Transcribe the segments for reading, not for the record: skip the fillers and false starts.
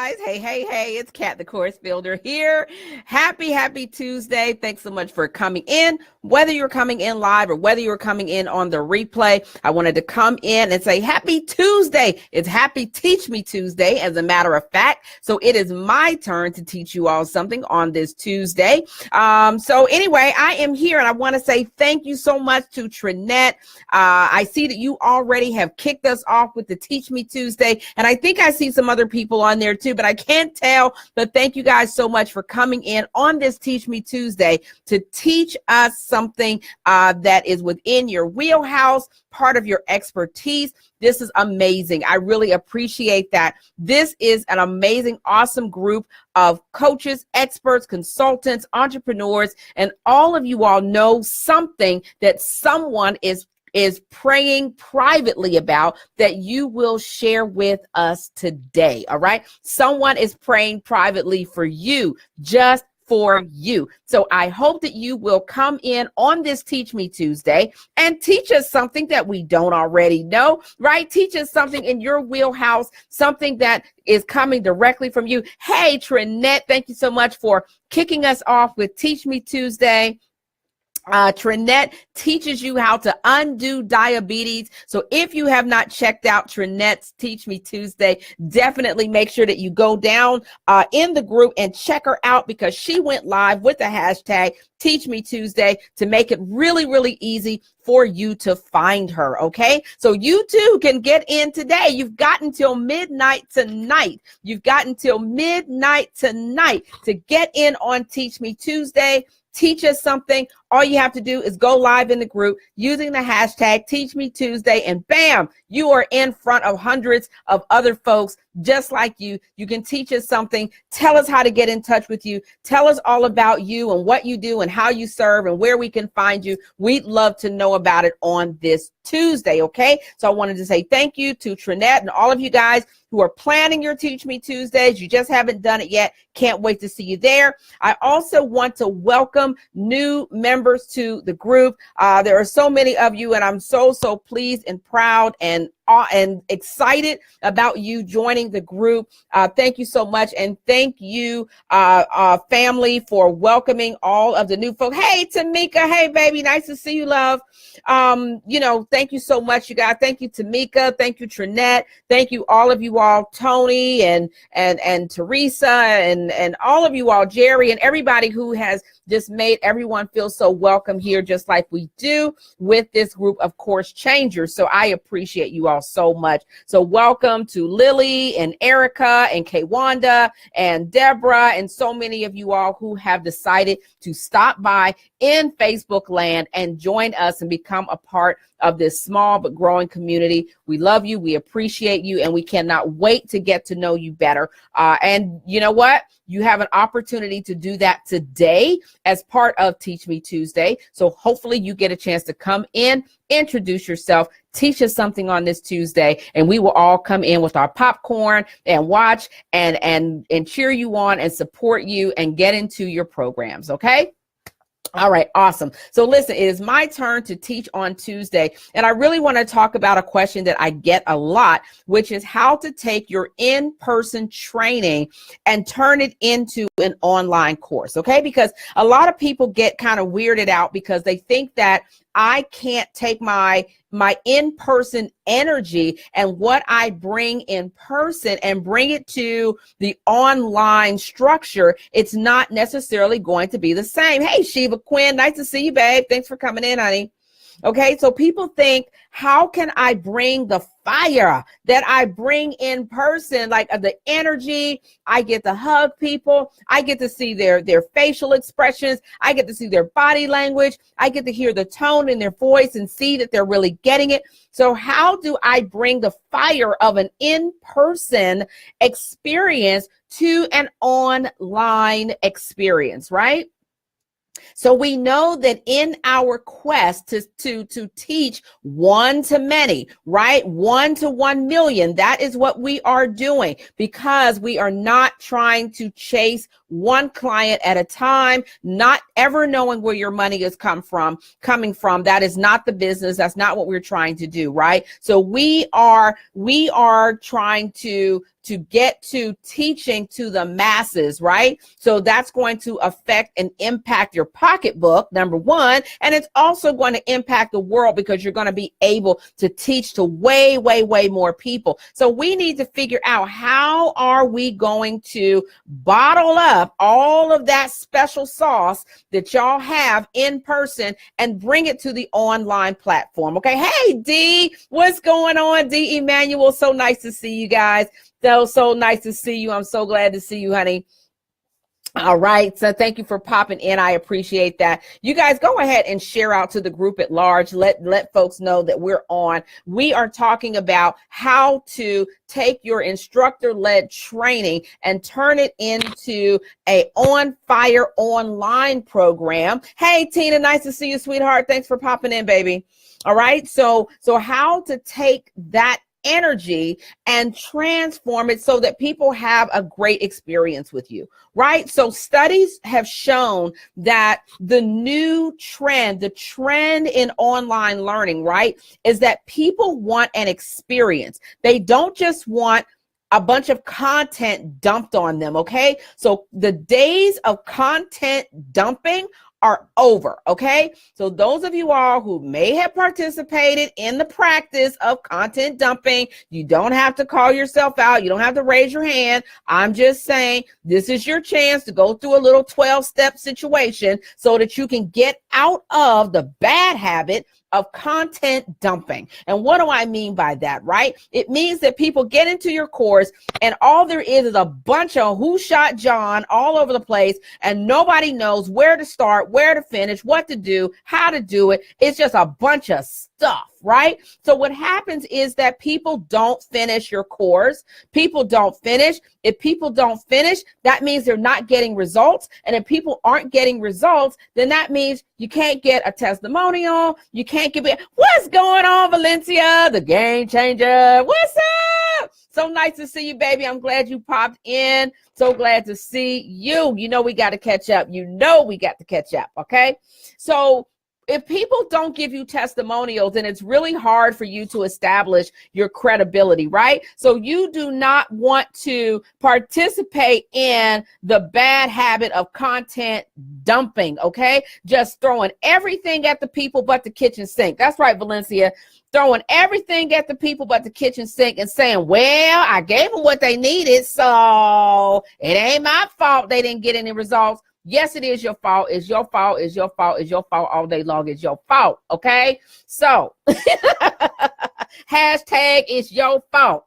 guys. Hey, it's Kat, the course builder here. Happy Tuesday. Thanks so much for coming in. Whether you're coming in live or whether you're coming in on the replay, I wanted to come in and say happy Tuesday. It's Happy Teach Me Tuesday, as a matter of fact. So it is my turn to teach you all something on this Tuesday. So anyway, I am here and I want to say thank you so much to Trinette. I see that you already have kicked us off with the Teach Me Tuesday, and I think I see some other people on there too, but I can't tell. But thank you guys so much for coming in on this Teach Me Tuesday to teach us something that is within your wheelhouse, part of your expertise. This is amazing. I really appreciate that. This is an amazing, awesome group of coaches, experts, consultants, entrepreneurs, and all of you all know something that someone is praying privately about that you will share with us today. All right. Someone is praying privately for you, just for you. So I hope that you will come in on this Teach Me Tuesday and teach us something that we don't already know, right? Teach us something in your wheelhouse, something that is coming directly from you. Hey, Trinette, thank you so much for kicking us off with Teach Me Tuesday. Trinette teaches you how to undo diabetes. So if you have not checked out Trinette's Teach Me Tuesday, definitely make sure that you go down in the group and check her out, because she went live with the hashtag Teach Me Tuesday to make it really, really easy for you to find her. Okay. So you too can get in today. You've got until midnight tonight. You've got until midnight tonight to get in on Teach Me Tuesday. Teach us something. All you have to do is go live in the group using the hashtag Teach Me Tuesday, and bam, you are in front of hundreds of other folks just like you. You can teach us something. Tell us how to get in touch with you. Tell us all about you and what you do and how you serve and where we can find you. We'd love to know about it on this Tuesday. Okay. So I wanted to say thank you to Trinette and all of you guys who are planning your Teach Me Tuesdays. You just haven't done it yet. Can't wait to see you there. I also want to welcome new members to the group. There are so many of you, and I'm so pleased and proud and excited about you joining the group. Thank you so much. And thank you, family, for welcoming all of the new folks. Hey, Tamika. Hey, baby. Nice to see you, love. Thank you so much, you guys. Thank you, Tamika. Thank you, Trinette. Thank you, all of you all, Tony and Teresa and all of you all, Jerry, and everybody who has just made everyone feel so welcome here, just like we do with this group of Course Changers. So I appreciate you all so much. So welcome to Lily and Erica and Kwanda and Deborah and so many of you all who have decided to stop by in Facebook land and join us and become a part of this small but growing community. We love you, we appreciate you, and we cannot wait to get to know you better. And you know what? You have an opportunity to do that today as part of Teach Me Tuesday. So hopefully you get a chance to come in, introduce yourself, teach us something on this Tuesday, and we will all come in with our popcorn and watch and cheer you on and support you and get into your programs. Okay. All right, awesome. So listen, it is my turn to teach on Tuesday, and I really want to talk about a question that I get a lot, which is how to take your in-person training and turn it into an online course, okay? Because a lot of people get kind of weirded out because they think that I can't take my in-person energy and what I bring in person and bring it to the online structure. It's not necessarily going to be the same. Hey, Shiva Quinn, nice to see you, babe. Thanks for coming in, honey. Okay, so people think, how can I bring the fire that I bring in person, like the energy? I get to hug people. I get to see their facial expressions. I get to see their body language. I get to hear the tone in their voice and see that they're really getting it. So how do I bring the fire of an in-person experience to an online experience, right? So we know that in our quest to teach one to many, right? 1 to 1 million, that is what we are doing, because we are not trying to chase one client at a time, not ever knowing where your money is coming from. That is not the business. That's not what we're trying to do, right? So we are trying to to get to teaching to the masses, right? So that's going to affect and impact your pocketbook, number one, and it's also going to impact the world because you're going to be able to teach to way, way, way more people. So we need to figure out, how are we going to bottle up all of that special sauce that y'all have in person and bring it to the online platform? Okay. Hey, D, what's going on? D Emmanuel, so nice to see you guys. So nice to see you. I'm so glad to see you, honey. All right. So thank you for popping in. I appreciate that. You guys go ahead and share out to the group at large. Let folks know that we're on. We are talking about how to take your instructor-led training and turn it into a on fire online program. Hey, Tina, nice to see you, sweetheart. Thanks for popping in, baby. All right. So how to take that energy and transform it so that people have a great experience with you, right? So studies have shown that the new trend, the trend in online learning, right, is that people want an experience. They don't just want a bunch of content dumped on them, okay? So the days of content dumping are over, okay? So those of you all who may have participated in the practice of content dumping, you don't have to call yourself out. You don't have to raise your hand. I'm just saying this is your chance to go through a little 12-step situation so that you can get out of the bad habit of content dumping. And what do I mean by that, right? It means that people get into your course and all there is a bunch of who shot John all over the place, and nobody knows where to start, where to finish, what to do, how to do it. It's just a bunch of stuff, right? So what happens is that people don't finish your course. People don't finish. If people don't finish, that means they're not getting results. And if people aren't getting results, then that means you can't get a testimonial. You can't get, what's going on, Valencia? The game changer. What's up? So nice to see you, baby. I'm glad you popped in. So glad to see you. You know, we got to catch up. You know, we got to catch up. Okay. So if people don't give you testimonials, then it's really hard for you to establish your credibility, right? So you do not want to participate in the bad habit of content dumping, okay? Just throwing everything at the people but the kitchen sink. That's right, Valencia. Throwing everything at the people but the kitchen sink and saying, well, I gave them what they needed, so it ain't my fault they didn't get any results. Yes, it is your fault. It's your fault. It's your fault. It's your fault all day long. It's your fault. Okay. So hashtag it's your fault.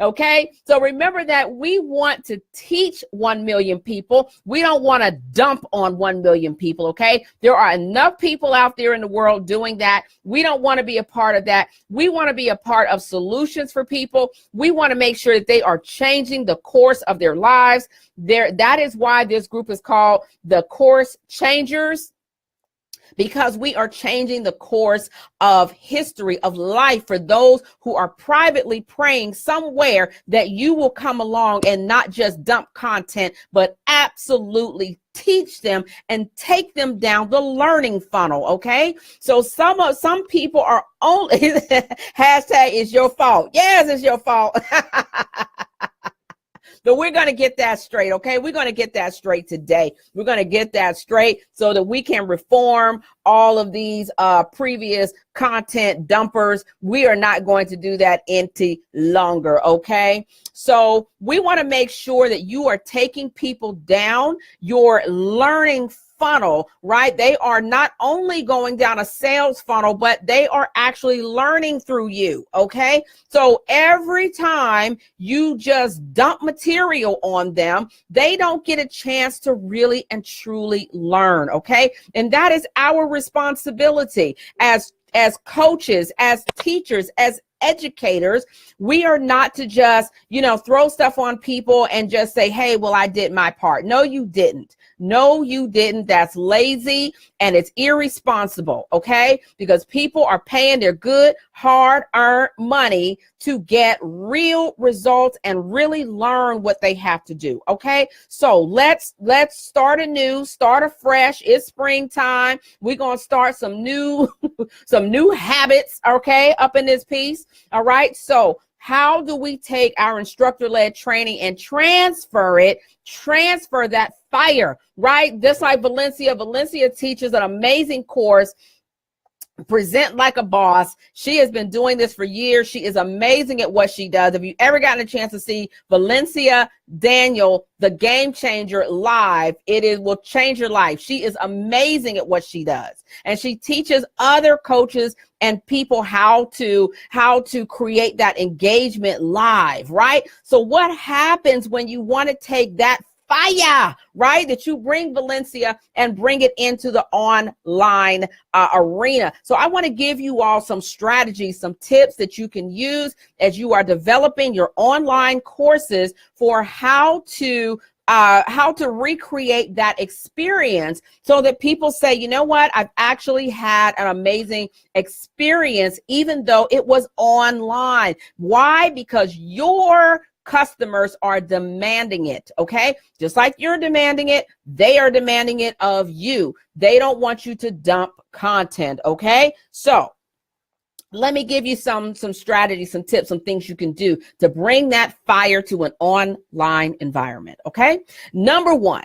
Okay. So remember that we want to teach 1 million people. We don't want to dump on 1 million people. Okay. There are enough people out there in the world doing that. We don't want to be a part of that. We want to be a part of solutions for people. We want to make sure that they are changing the course of their lives. That is why this group is called the Course Changers, because we are changing the course of history, of life, for those who are privately praying somewhere that you will come along and not just dump content, but absolutely teach them and take them down the learning funnel. Okay. So some people are only hashtag it's your fault. Yes, it's your fault. So we're going to get that straight, okay? We're going to get that straight today. We're going to get that straight so that we can reform all of these previous content dumpers. We are not going to do that any longer, okay? So we want to make sure that you are taking people down your learning funnel, right? They are not only going down a sales funnel, but they are actually learning through you, okay? So every time you just dump material on them, they don't get a chance to really and truly learn, okay? And that is our responsibility as coaches, as teachers, as educators. We are not to just, throw stuff on people and just say, hey, well, I did my part. No, you didn't. No, you didn't. That's lazy and it's irresponsible, okay? Because people are paying their good, hard-earned money to get real results and really learn what they have to do, okay? So let's start anew, start afresh. It's springtime. We're going to start some new habits, okay, up in this piece. All right. So How do we take our instructor-led training and transfer that fire, right? Just like Valencia teaches an amazing course, Present Like a Boss. She has been doing this for years. She is amazing at what she does. If you ever gotten a chance to see Valencia Daniel, the Game Changer, live, will change your life. She is amazing at what she does. And she teaches other coaches and people how to create that engagement live, right? So what happens when you want to take that fire, right, that you bring Valencia and bring it into the online arena? So I want to give you all some strategies, some tips that you can use as you are developing your online courses for how to recreate that experience so that people say, you know what, I've actually had an amazing experience, even though it was online. Why? Because your customers are demanding it, okay? Just like you're demanding it, they are demanding it of you. They don't want you to dump content, okay? So let me give you some strategies, some tips, some things you can do to bring that fire to an online environment, okay? Number one,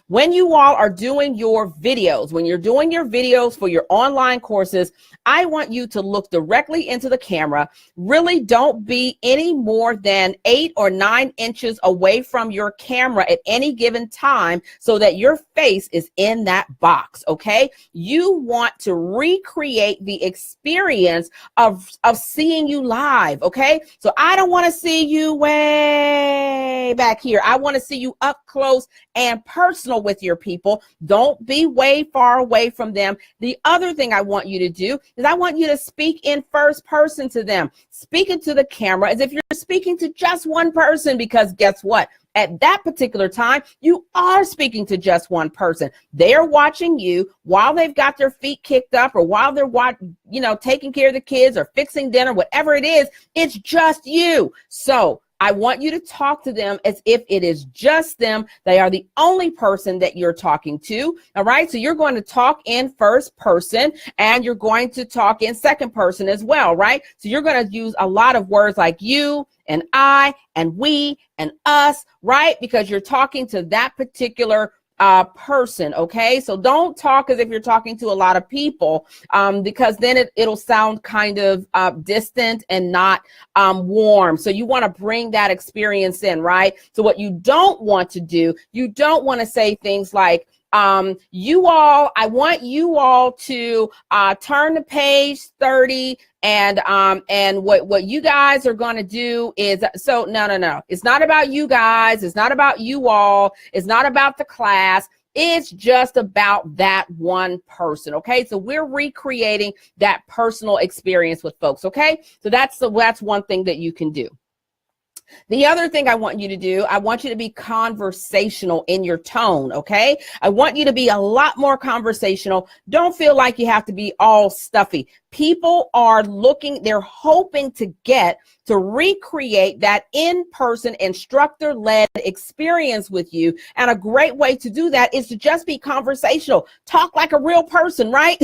when you all are doing your videos, when you're doing your videos for your online courses, I want you to look directly into the camera. Really don't be any more than 8 or 9 inches away from your camera at any given time so that your face is in that box, okay? You want to recreate the experience of seeing you live, okay? So I don't want to see you way back here. I want to see you up close and personal with your people. Don't be way far away from them. The other thing I want you to do is I want you to speak in first person to them. Speak into the camera as if you're speaking to just one person, because guess what? At that particular time, you are speaking to just one person. They're watching you while they've got their feet kicked up, or while they're taking care of the kids or fixing dinner, whatever it is, it's just you. So I want you to talk to them as if it is just them. They are the only person that you're talking to. All right. So you're going to talk in first person and you're going to talk in second person as well. Right. So you're going to use a lot of words like you and I and we and us. Right. Because you're talking to that particular person. Okay. So don't talk as if you're talking to a lot of people, because then it'll sound kind of distant and not warm. So you want to bring that experience in, right? So what you don't want to do, you don't want to say things like, I want you all to turn to page 30 and what you guys are going to do is, so no. It's not about you guys. It's not about you all. It's not about the class. It's just about that one person. Okay. So we're recreating that personal experience with folks. Okay. So that's one thing that you can do. The other thing I want you to do, I want you to be conversational in your tone, okay? I want you to be a lot more conversational. Don't feel like you have to be all stuffy. People are looking, they're hoping to recreate that in-person instructor-led experience with you. And a great way to do that is to just be conversational. Talk like a real person, right?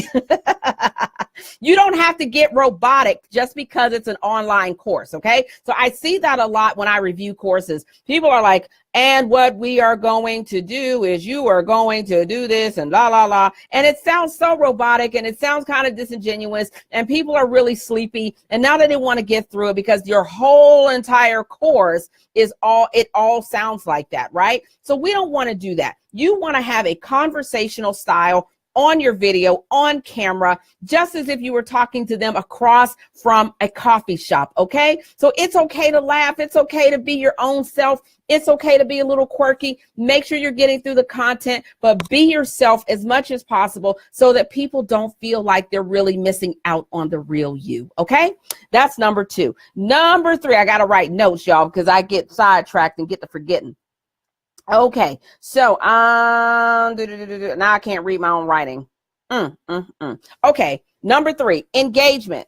You don't have to get robotic just because it's an online course, okay? So I see that a lot when I review courses. People are like, and what we are going to do is you are going to do this and la, la, la. And it sounds so robotic and it sounds kind of disingenuous and people are really sleepy. And now they didn't want to get through it because your whole entire course it all sounds like that, right? So we don't want to do that. You want to have a conversational style on your video, on camera, just as if you were talking to them across from a coffee shop, okay? So it's okay to laugh. It's okay to be your own self. It's okay to be a little quirky. Make sure you're getting through the content, but be yourself as much as possible so that people don't feel like they're really missing out on the real you, okay? That's number 2. Number 3, I got to write notes, y'all, because I get sidetracked and get to forgetting. Okay, so now I can't read my own writing. Okay, number 3, engagement.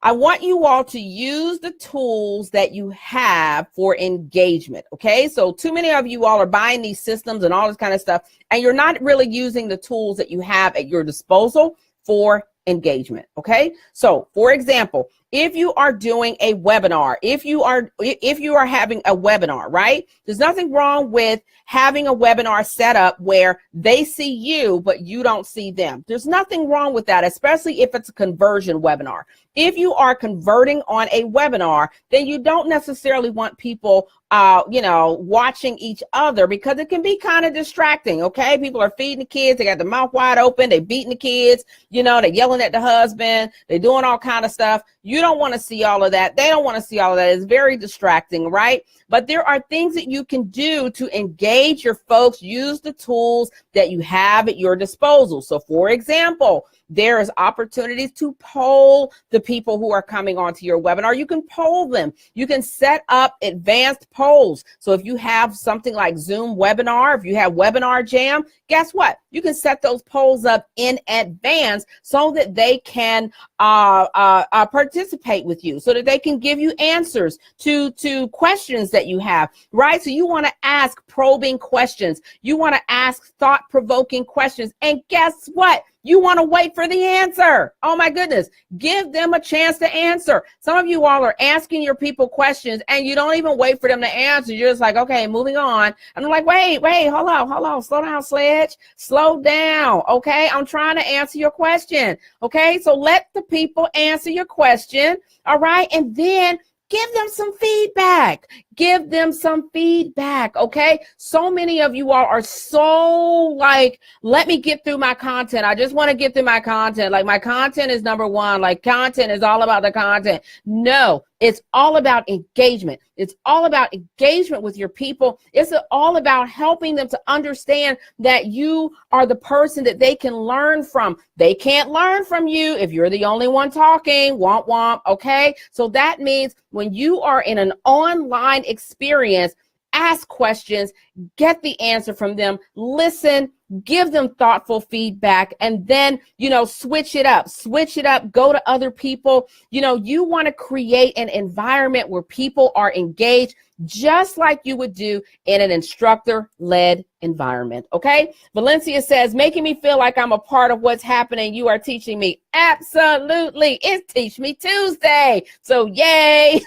I want you all to use the tools that you have for engagement, okay? So too many of you all are buying these systems and all this kind of stuff, and you're not really using the tools that you have at your disposal for engagement, okay? So, for example, if you are doing a webinar, if you are having a webinar, right? There's nothing wrong with having a webinar set up where they see you, but you don't see them. There's nothing wrong with that, especially if it's a conversion webinar. If you are converting on a webinar, then you don't necessarily want people watching each other, because it can be kind of distracting. Okay. People are feeding the kids. They got the mouth wide open. They beating the kids, they're yelling at the husband. They're doing all kind of stuff. You don't want to see all of that. They don't want to see all of that. It's very distracting, right? But there are things that you can do to engage your folks. Use the tools that you have at your disposal. So for example, there is opportunities to poll the people who are coming onto your webinar. You can poll them. You can set up advanced polls. So if you have something like Zoom webinar, if you have Webinar Jam, guess what? You can set those polls up in advance so that they can participate with you, so that they can give you answers to questions that you have, right? So you want to ask probing questions. You want to ask thought-provoking questions. And guess what? You want to wait for the answer. Oh my goodness. Give them a chance to answer. Some of you all are asking your people questions and you don't even wait for them to answer. You're just like, okay, moving on. And I'm like, wait, hold on. Slow down, Sledge. Slow down. Okay. I'm trying to answer your question. Okay. So let the people answer your question. All right. And then give them some feedback. Give them some feedback, okay? So many of you all are so like, let me get through my content. I just want to get through my content. Like, my content is number one. Like, content is all about the content. No, it's all about engagement. It's all about engagement with your people. It's all about helping them to understand that you are the person that they can learn from. They can't learn from you if you're the only one talking. Womp womp, okay? So that means when you are in an online experience, ask questions, get the answer from them, listen, give them thoughtful feedback, and then, switch it up, go to other people. You want to create an environment where people are engaged, just like you would do in an instructor-led environment, okay? Valencia says, making me feel like I'm a part of what's happening. You are teaching me. Absolutely. It's Teach Me Tuesday. So yay.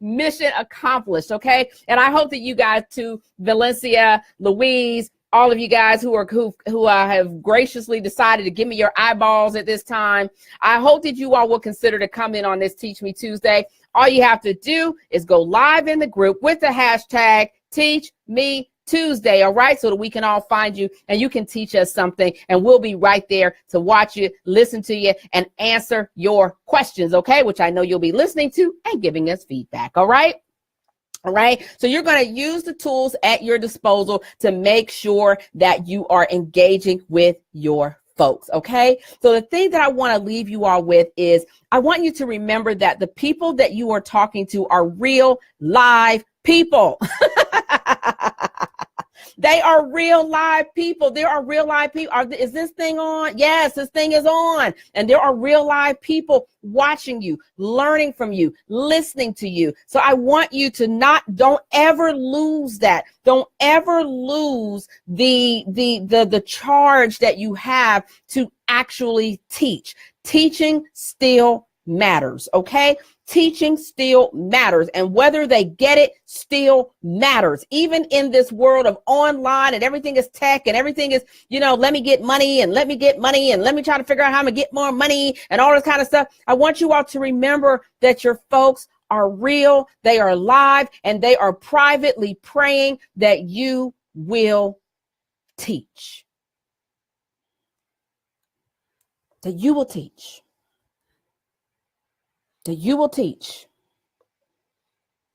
Mission accomplished, okay? And I hope that you guys too, Valencia, Louise, all of you guys who have graciously decided to give me your eyeballs at this time, I hope that you all will consider to come in on this Teach Me Tuesday. All you have to do is go live in the group with the hashtag Teach Me Tuesday, all right, so that we can all find you and you can teach us something, and we'll be right there to watch you, listen to you, and answer your questions, okay, which I know you'll be listening to and giving us feedback, all right? All right. So you're going to use the tools at your disposal to make sure that you are engaging with your folks. Okay. So the thing that I want to leave you all with is I want you to remember that the people that you are talking to are real live people. They are real live people. There are real live people. Is this thing on? Yes, this thing is on. And there are real live people watching you, learning from you, listening to you. So I want you to don't ever lose that. Don't ever lose the charge that you have to actually teach. Teaching still matters. Okay. Teaching still matters, and whether they get it still matters. Even in this world of online and everything is tech and everything is, let me get money and let me try to figure out how I'm gonna get more money and all this kind of stuff. I want you all to remember that your folks are real, they are live, and they are privately praying that you will teach. That you will teach. That you will teach.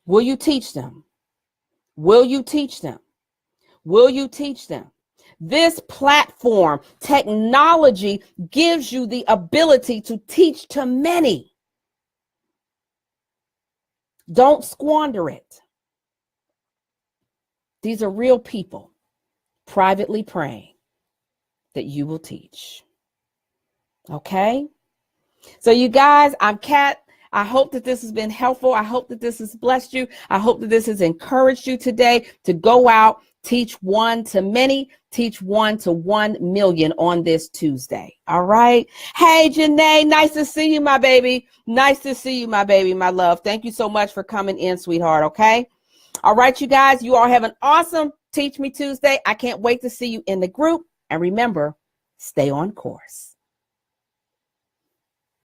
Will you teach them? Will you teach them? Will you teach them? This platform, technology, gives you the ability to teach to many. Don't squander it. These are real people privately praying that you will teach. Okay? So you guys, I'm Kat. I hope that this has been helpful. I hope that this has blessed you. I hope that this has encouraged you today to go out, Teach one to many, teach one to 1 million on this Tuesday. All right. Hey, Janae, nice to see you, my baby. Nice to see you, my baby, my love. Thank you so much for coming in, sweetheart. Okay. All right, you guys, you all have an awesome Teach Me Tuesday. I can't wait to see you in the group. And remember, stay on course.